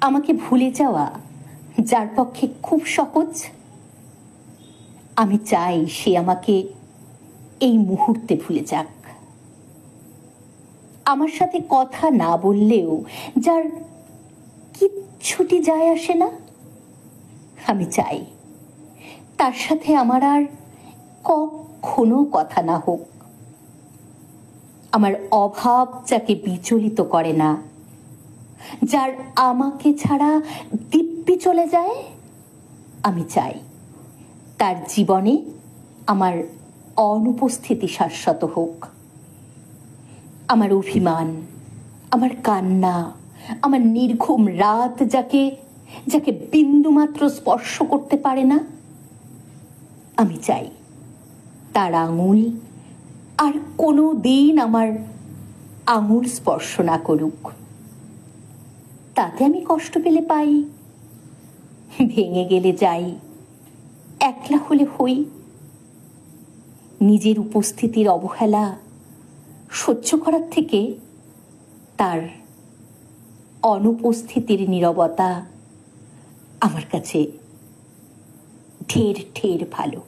আমাকে ভুলে যাওয়া যার পক্ষে খুব সহজ, আমি চাই সে আমাকে এই মুহূর্তে ভুলে যাক। আমার সাথে কথা না বললেও যার কিচ্ছুটি যায় আসে না, আমি চাই তার সাথে আমার আর কখনো কথা না হোক। আমার অভাব যাকে বিচলিত করে না, যার আমাকে ছাড়া দিব্যি চলে যায়, আমি চাই তার জীবনে আমার অনুপস্থিতি শাশ্বত হোক। আমার অভিমান, আমার কান্না, আমার নির্ঘুম রাত যাকে যাকে বিন্দুমাত্র স্পর্শ করতে পারে না, আমি চাই তার আঙুল আর কোনো দিন আমার আঙুল স্পর্শ না করুক। তাতে আমি কষ্ট পেলে পাই, ভেঙে গেলে যাই, একলা হলে হই। নিজের উপস্থিতির অবহেলা সহ্য করার থেকে তার অনুপস্থিতির নীরবতা আমার কাছে ঢের ঢের ভালো।